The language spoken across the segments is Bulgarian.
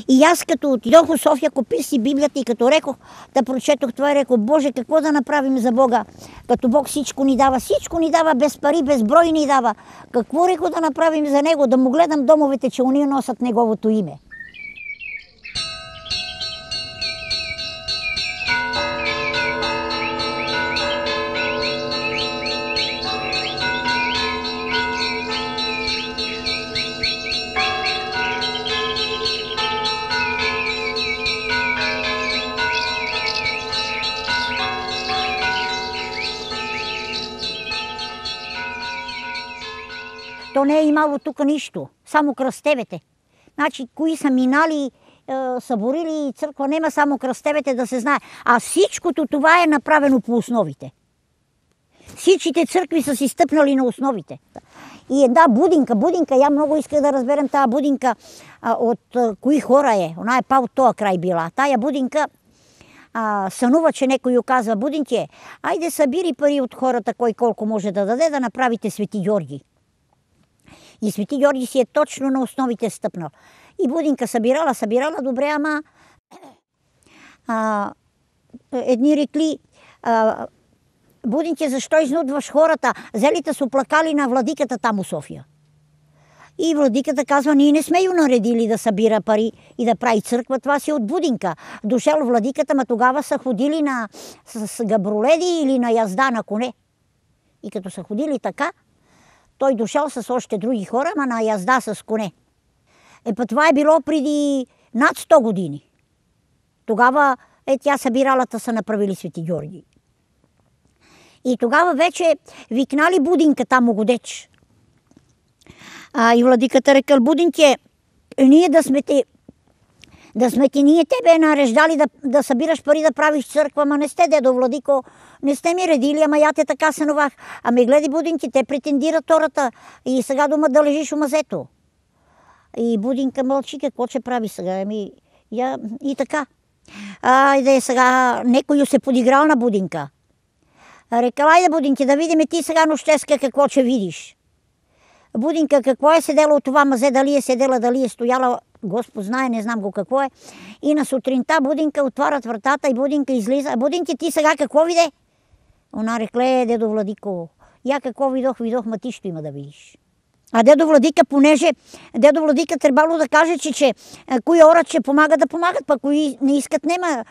И аз като отидох в София, купих си Библията и като рекох, да прочетох това и рекох, Боже, какво да направим за Бога? Като Бог всичко ни дава, без пари, без брой ни дава. Какво рекох да направим за Него? Да му гледам домовете, че уния носят Неговото име. То не е имало тук нищо, само кръстевете. Значи, кои са минали, съборили църква, нема само кръстевете да се знае. А всичкото това е направено по основите. Всичките църкви са си стъпнали на основите. И една будинка, я много иска да разберем тази будинка от кои хора е. Она е па от този край била. Тая будинка сънува, че некой ю казва, будинке, айде събири пари от хората, кой колко може да даде, да направите Свети Георги. И Свети Георги си е точно на основите стъпнал. И будинка събирала добре, ама едни рекли, будинке, защо изнудваш хората? Зелите са оплакали на владиката там у София. И владиката казва, ние не сме ю наредили да събира пари и да прави църква, това си от будинка. Дошел владиката, ма тогава са ходили с габроледи или на язда на коне. И като са ходили така, той дошъл с още други хора, ма на язда с коне. Това е било преди над 100 години. Тогава тя събиралата са направили Свети Георги. И тогава вече викнали будинка там Угодеч. И владиката рекал, будинке, ние да сме ти, ние тебе нареждали да събираш пари да правиш църква, ма не сте, дедо владико, не сте ми редили, ама я те така сънувах. Ами гледай, будинки, те претендират хората и сега дома да лежиш у мазето. И будинка мълчи, какво ще прави сега? И така. Айде сега, некой се подиграл на будинка. Рекал, айде будинки, да видим ти сега нощеска какво ще видиш. Будинка, какво е седела от това мазе, дали е седела, дали е стояла, Господ знае, не знам го какво е. И на сутринта будинка отварят вратата и будинка излиза. Будинки, ти сега какво виде? Она рекле, дедо владико, я какво видох, ма ти ще има да видиш. А дедо владика, понеже дедо владика трябвало да каже, че кои орът ще помагат да помагат, пък кои не искат нема,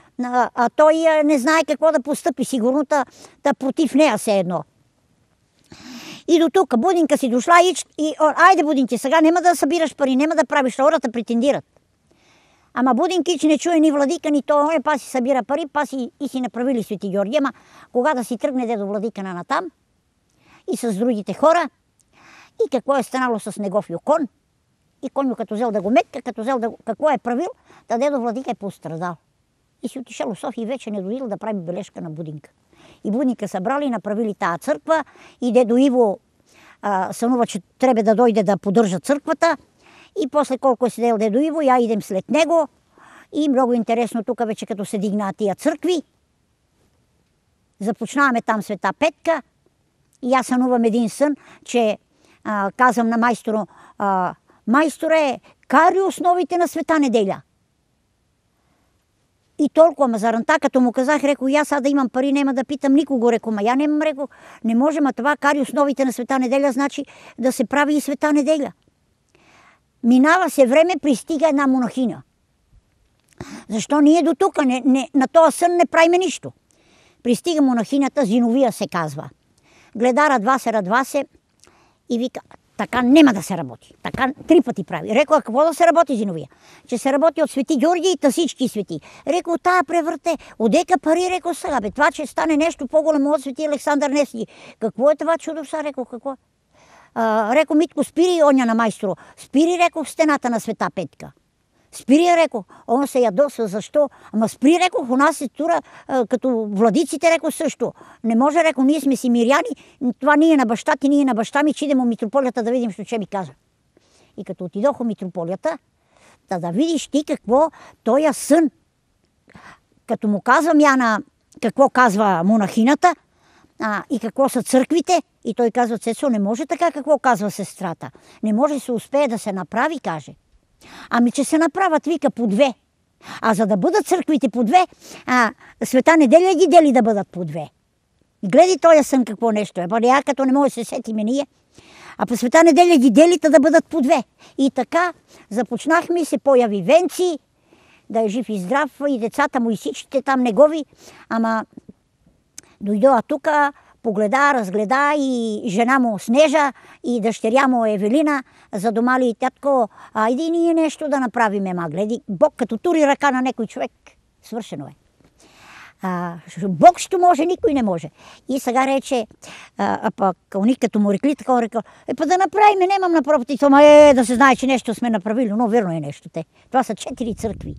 а той не знае какво да постъпи, сигурно та против нея се едно. И до тук будинка си дошла и айде будинки, сега нема да събираш пари, нема да правиш, хората претендират. Ама будинки, че не чуе ни владика, ни то, па си събира пари, па си и си направили Свети Георги. Ама кога да си тръгне дедо владика на натам и с другите хора, и какво е станало с негов кон, и коню като взел да го метка, какво е правил, та дедо владика е пострадал. И си отишъл в София и вече не дойдил да прави бележка на будинка. И будника събрали и направили тая църква и дедо Иво сънува, че трябва да дойде да поддържа църквата и после колко е седел дедо Иво, я идем след него и много интересно тук вече като се дигна тия църкви, започнаваме там Света Петка и аз сънувам един сън, че казвам на майсторо, майсторе, кари основите на Света неделя. И толкова ма заранта, като му казах, реко, и аз да имам пари, нема да питам никого, реко, ма я нямам, реко, не можем, а това кари основите на Света неделя, значи да се прави и Света неделя. Минава се време, пристига една монахиня. Защо ние до тук на този сън не правиме нищо? Пристига монахинята, Зиновия се казва. Гледа, радва се и вика, така нема да се работи. Така 3 пъти прави. Реко, а какво да се работи, Зиновия? Че се работи от Свети Георги и та всички свети. Реко, тая превърте. Одека пари, реко сега. Бе, това, че стане нещо по-голямо от Свети Александър Невски. Какво е това чудо са, реко, какво? Реко, Митко, спири оня на майстро. Спири, реко, в стената на Света Петка. Спири, реко, он се ядосва, защо? Ама спри, реко, у нас се тура, като владиците, реко, също. Не може, реко, ние сме си миряни, това ние на баща ти, ние на баща ми, че идем у митрополията да видим, що ще ми каза. И като отидох у митрополията, да видиш ти какво, тоя сън, като му казвам я на какво казва монахината и какво са църквите, и той казва, Цецо, не може така, какво казва сестрата. Не може да се успее да се направи, каже. Ами, че се направят, вика, по две. А за да бъдат църквите по две, Света Неделя ги дели да бъдат по две. Гледай този сън какво нещо е. Я като не може да се сетиме ние. А по Света Неделя ги делите да бъдат по две. И така започнахме, се появи Венци, да е жив и здрав, и децата му и всичките там негови. Ама дойдоа тука, погледа, разгледа и жена му Снежа и дъщеря му Евелина, задомали и татко, иди ние нещо да направиме, гледай, Бог като тури ръка на някой човек, свършено е. Бог ще може, никой не може. И сега рече, пък уни като му рекли, така рекал, па да направиме, немам направити, да се знае, че нещо сме направили, но верно е нещо те. Това са 4 църкви.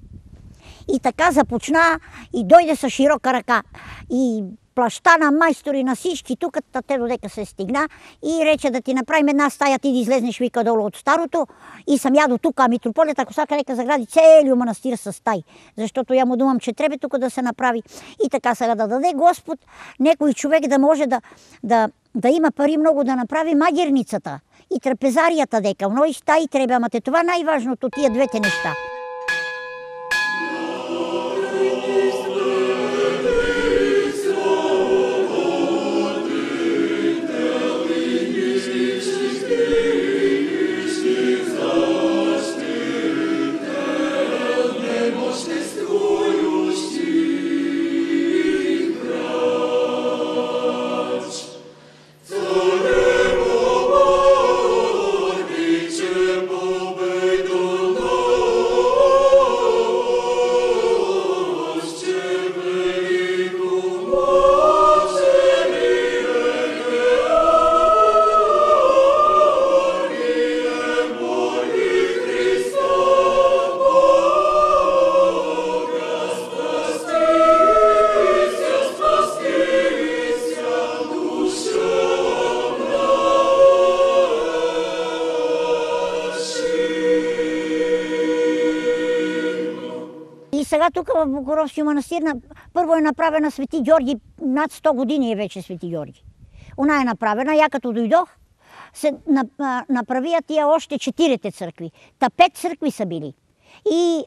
И така започна и дойде с широка ръка. И плаща на майстори на всички, тук те додека се стигна и рече да ти направим една стая, ти да излезнеш, вика, долу от старото и съм я до тук, а митрополията Косака нека загради целият манастир с стаи, защото я му думам, че трябва тук да се направи и така сега да даде Господ некой човек да може да има пари много да направи магерницата и трапезарията дека, но и стаи трябва, ама това най-важното, тия двете неща. Сега тук в Богоровския манастир първо е направена Свети Георги, над 100 години е вече Свети Георги. Она е направена, я като дойдох, се направия тия още 4 църкви. Та 5 църкви са били.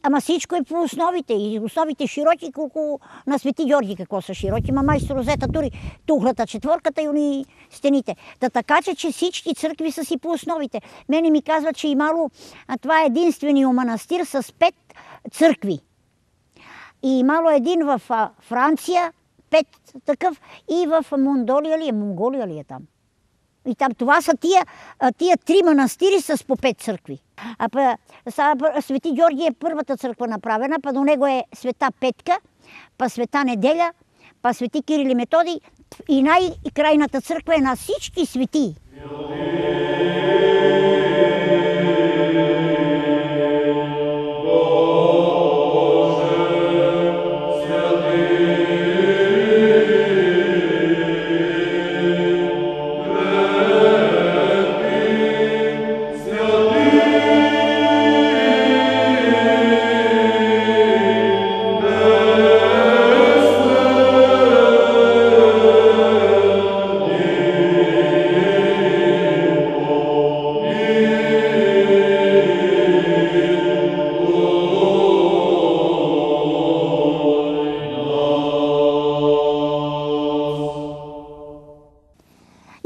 Ама всичко е по основите. И основите широки, колко на Свети Георги какво са широки. Майстор взета тури тухлата четворката и уни стените. Така че всички църкви са си по основите. Мене ми казва, че имало, това е единствения манастир с 5 църкви. И имало един в Франция, 5 такъв, и в Монголия ли е там. И там това са тия 3 манастири с по 5 църкви. Свети Георги е първата църква направена, па до него е Света Петка, па Света Неделя, па Свети Кирил и Методий и най-крайната църква е на всички светии.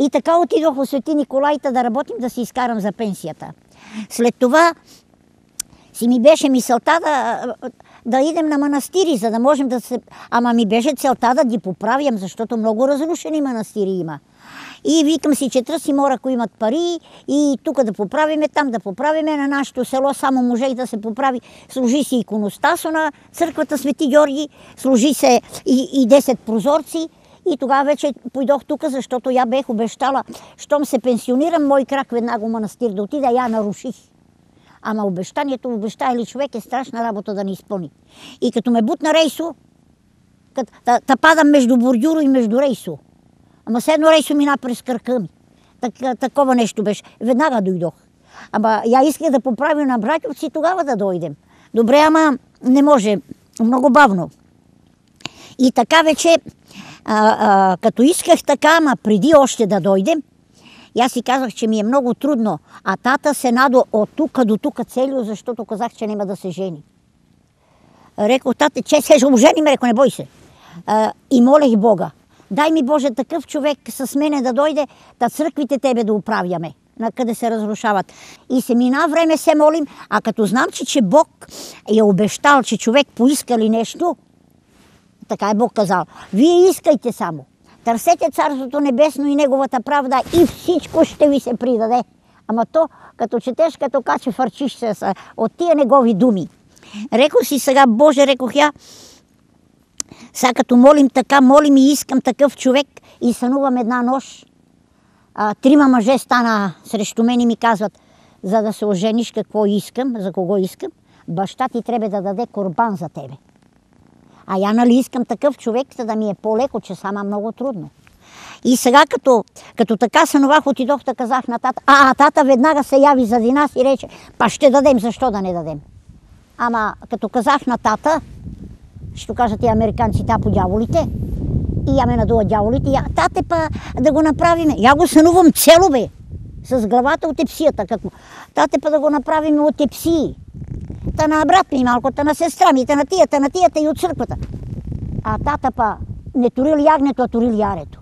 И така отидох в Свети Николайта да работим, да си изкарам за пенсията. След това си ми беше мисълта да идем на манастири, за да можем да се... Ама ми беше целта да ги поправям, защото много разрушени манастири има. И викам си, че търси мора, ако имат пари, и тук да поправиме, там да поправиме. На нашето село само можех да се поправи. Служи се иконостасо на църквата Свети Георги, служи се и 10 прозорци. И тогава вече пойдох тук, защото я бех обещала, щом се пенсионирам, мой крак веднага манастир да отида, я наруших. Ама обещанието, обещае ли човек, е страшна работа да не изпълни. И като ме бутна Рейсо, та падам между бордюро и между Рейсо. Ама седно Рейсо мина през кръка ми. Такова нещо беше. Веднага дойдох. Ама я исках да поправя на Братовци, тогава да дойдем. Добре, ама не може. Много бавно. И така вече, като исках така, ама преди още да дойдем, И аз си казах, че ми е много трудно, а тата се надо от тук до тук целио, защото казах, че няма да се жени. Рекох, тате, че се оженим, рекох, не бой се. И молех Бога, дай ми Боже такъв човек с мене да дойде, да църквите тебе да управяме, на къде се разрушават. И се мина време се молим, а като знам, че Бог е обещал, че човек поиска ли нещо, така е Бог казал, вие искайте само, търсете Царството небесно и Неговата правда и всичко ще ви се придаде. Ама то, като четеш, като каче фърчиш се от тия Негови думи. Рекох си сега, Боже, рекох я, сега като молим така, молим и искам такъв човек и сънувам една нощ. 3 мъже стана срещу мен и ми казват, за да се ожениш какво искам, за кого искам, баща ти трябва да даде корбан за тебе. А я нали искам такъв човек, за да ми е по-леко, че сама много трудно. И сега като така сънувах, отидох да казах на тата, тата веднага се яви заради нас и рече, па ще дадем, защо да не дадем? Ама като казах на тата, ще кажат и американци по дяволите, и я ме надува дяволите, тате па да го направим. Я го сънувам цело бе, с главата от епсията. Какво? Тате па да го направим от епсии. Та на брат ми малко, та на сестра ми, та на тията и от църквата. А тата па не турил ягнето, а турил ярето.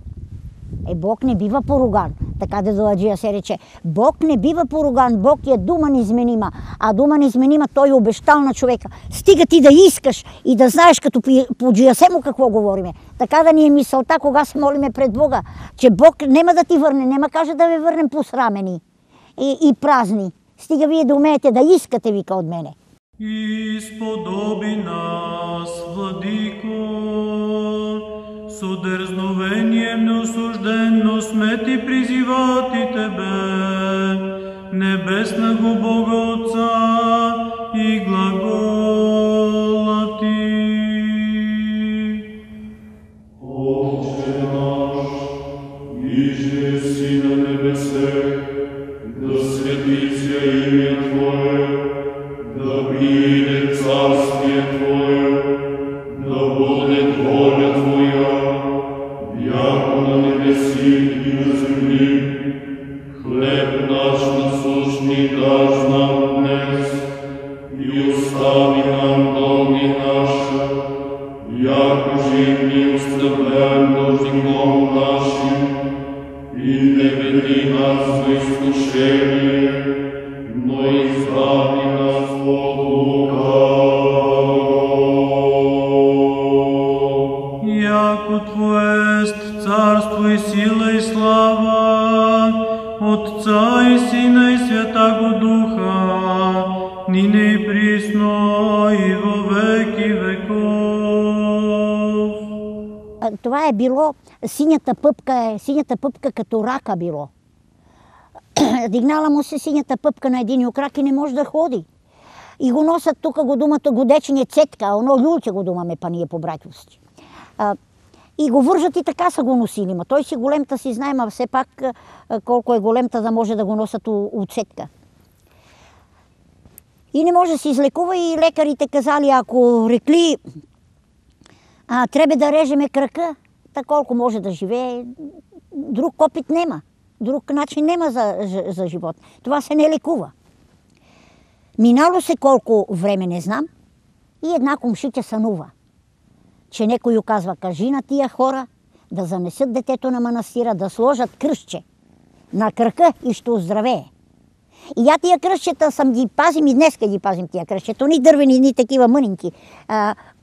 Бог не бива поруган. Така Дедоаджия се рече. Бог не бива поруган, Бог е дума неизменима. А дума неизменима той е обещал на човека. Стига ти да искаш и да знаеш като по джиясемо какво говориме. Така да ни е мисълта, кога се молиме пред Бога, че Бог нема да ти върне, нема каже да ви върнем посрамени и празни. Стига вие да умеете да искате, вика от мене. И сподоби нас, Владико, со дерзновением неосужденно сме ти призивати тебе, небесна го Бога Отца и глагола ти. Отче наш, иже си на небесе, да свети се имя Твое, да прииде царствие Твое, да буде воля Твоя, яко на небеси и на земли. Хлеб наш насущни даш нам днес, и остави нам долги наши, яко же и ние оставляем должником нашим, и не веди нас в изкушение, но избави нас от лукавого. Яко Твое есть царство и сила и слава, Отца и Сина и Святаго Духа, нине и присно и во веки веков. Това е било синята пъпка като рака било. Дигнала му се синята пъпка на един крак и не може да ходи. И го носят тук го думата годечния цетка, оно люлче го думаме па ние по братовски. И го вържат и така са го носили. Ма той си големта си знае, ма все пак колко е големта да може да го носят от цетка. И не може да се излекува и лекарите казали, ако рекли трябва да режеме крака, така колко може да живее, друг опит нема. Друг начин нема за живот. Това се не лекува. Минало се колко време не знам и една комшича сънува, че некой казва, кажи на тия хора да занесат детето на манастира, да сложат кръстче на кръка и ще оздравее. И я тия кръстчета съм ги пазим и днеска ги пазим тия кръстчета. Ни дървени, ни такива мънинки.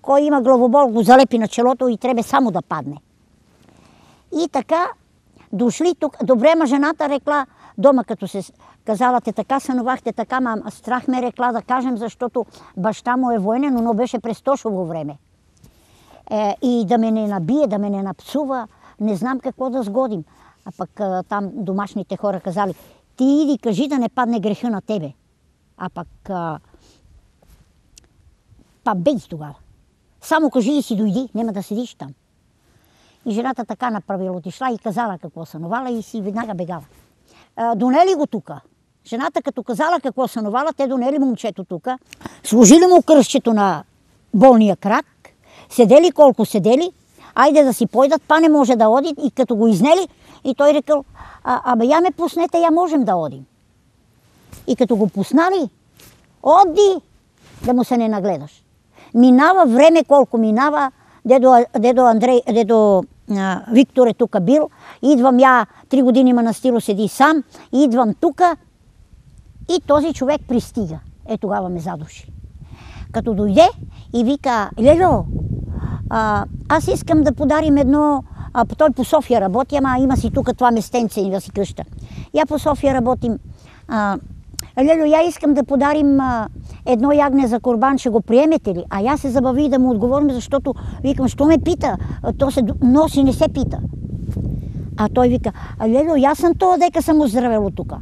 Кой има главобол, го залепи на челото и трябва само да падне. И така дошли тук. Добре, ма жената рекла дома, като се казала, те така сънувахте, така, ма страх ме рекла да кажем, защото баща му е военен, но беше през Тошово време. И да ме не набие, да ме не напсува, не знам какво да сгодим. А пък там домашните хора казали, ти иди кажи да не падне греха на тебе. А пък бей тогава. Само кажи и си дойди, няма да седиш там. И жената така направила, отишла и казала какво сънувала и си веднага бегала. Донели го тука. Жената като казала какво сънувала, те донели момчето тука, сложили му кръстчето на болния крак, седели колко седели, айде да си пойдат, па не може да оди и като го изнели И той рекал, абе я ме пуснете, я можем да одим. И като го пуснали, оди да му се не нагледаш. Минава време, колко минава, дедо Виктор е тука бил, идвам я 3 години манастиро седи сам, идвам тука и този човек пристига. Тогава ме задуши. Като дойде и вика, Лело, аз искам да подарим едно, той по София работи, ама има си тук това местенце и да си къща. Я по София работим. Лело, я искам да подарим едно ягне за курбан, ще го приемете ли? А я се забави да му отговорим, защото викам, що ме пита? То се носи, не се пита. А той вика, Лело, аз съм това дека съм оздравело тука.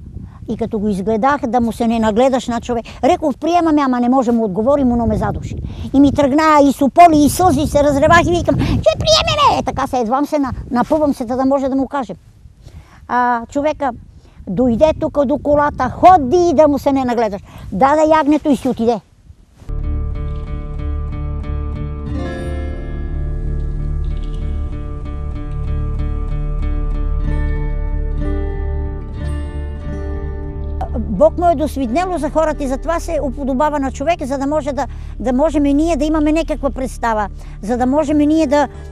И като го изгледах, да му се не нагледаш на човек, реков, приемаме, ама не може му отговорим, но ме задуши. И ми тръгна и сополи, и сълзи, се разревах и викам, че приемеме! Така се едвам се, напъвам се, да може да му кажем. Човека дойде тук до колата, ходи да му се не нагледаш. Даде ягнето и си отиде. Бог му е досвиднело за хората и затова се уподобава на човека, за да може да можем ние да имаме някаква представа, за да можем ние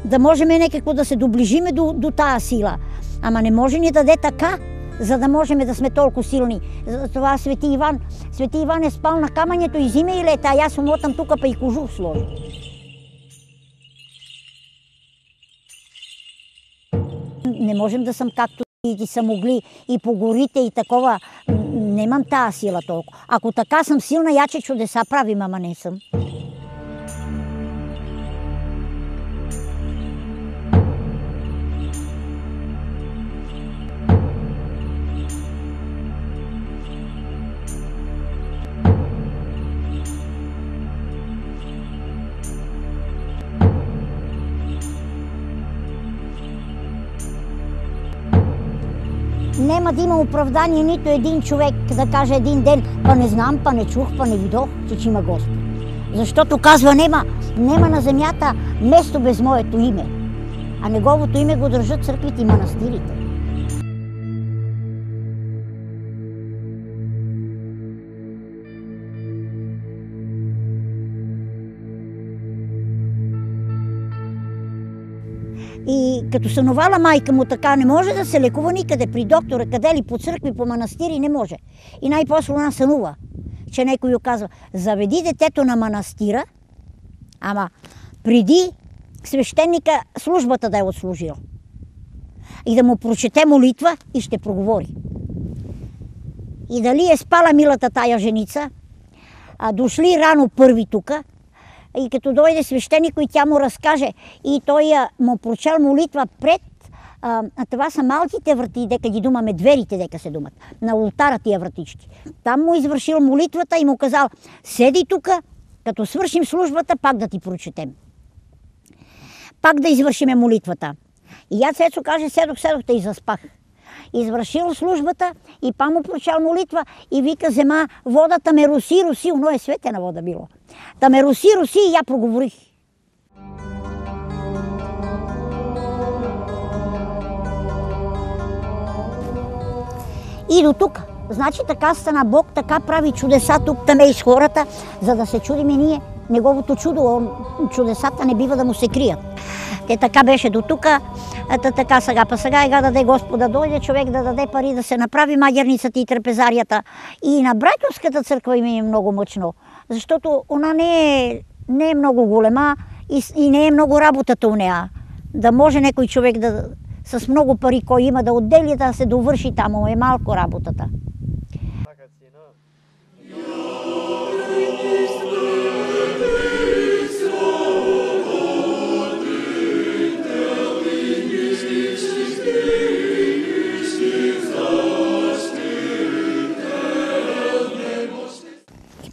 да можем някакво да се доближиме до тая сила. Ама не може ни да даде така, за да можем да сме толкова силни. Затова Свети Иван е спал на камънето и зиме и лета, а аз умотам тук па и кожух сложи. Не можем да съм както и са могли и по горите и такова. Немам тая сила толкова. Ако така съм силна, яче чудеса правим, ама не съм. Нема да има оправдание нито един човек да каже един ден, па не знам, па не чух, па не видох, че има Господ. Защото казва, нема на земята место без моето име. А неговото име го държат църквите и манастирите. И като сънувала майка му така, не може да се лекува никъде при доктора, къде ли, по църкви, по манастири, не може. И най-после она сънува, че някой ю казва, заведи детето на манастира, ама преди свещеника службата да е отслужил. И да му прочете молитва и ще проговори. И дали е спала милата тая женица, дошли рано първи тука, и като дойде свещеник и тя му разкаже, и той му прочел молитва пред, това са малките врати, дека ги думаме, дверите дека се думат, на ултара тия вратички. Там му извършил молитвата и му казал, седи тука, като свършим службата, пак да ти прочетем. Пак да извършиме молитвата. И я Цецо каже, седох и заспах. Извършил службата и па му прочел молитва и вика, зема, водата ме руси, оно е светена вода било. Да ме руси и я проговорих. И до тук. Значи така стана Бог, така прави чудеса тук таме и с хората, за да се чудиме ние. Неговото чудо, чудесата не бива да му се крият. Така беше до тук, така сега. Па сега ега даде Господа дойде, човек да даде пари да се направи магерницата и трапезарията. И на Братовската църква им е много мъчно, защото она не е много голема и не е много работата у нея. Да може някой човек с много пари, кой има да отдели, да се довърши там, е малко работата.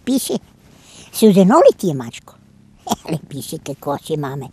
Пише, сюзено ли ти е, мачко? Пише, какво си, маме?